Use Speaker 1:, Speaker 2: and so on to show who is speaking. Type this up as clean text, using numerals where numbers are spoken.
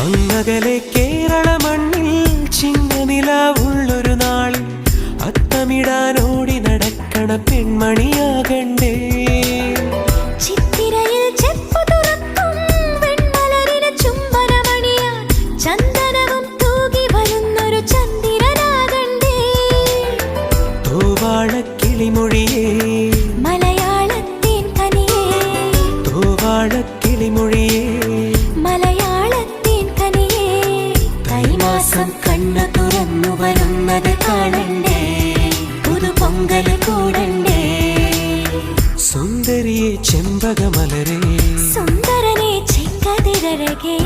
Speaker 1: അങ്ങകലെ കേരള മണ്ണിൽ ചിങ്ങനിലാവുള്ളൊരു നാളിൽ അത്തമിടാനോടി നടക്കണ പെൺമണിയാകണ്ടേ.
Speaker 2: ചിത്തിരയിൽ ചെപ്പു തുറക്കും വെൺമലരിന് ചുംബനമണിയാൻ ചന്ദനവും തൂകി വരുന്നൊരു ചന്ദ്രനാകണ്ടേ.
Speaker 1: തോവാളക്കിളിമൊഴിയേ
Speaker 2: മലയാളത്തിൻ കനിയേ,
Speaker 1: തോവാളക്കിളിമൊഴിയേ
Speaker 2: മലയാളത്തിൻ കനിയേ. തൈമാസം കണ്ണു തുറന്നു വരുന്നത് കാണണ്ടേ, പുതുപൊങ്കൽ കൂടണ്ടേ.
Speaker 1: സുന്ദരിയെ ചെമ്പകമലരേ,
Speaker 2: സുന്ദരനെ ചെങ്കതിരഴകേ.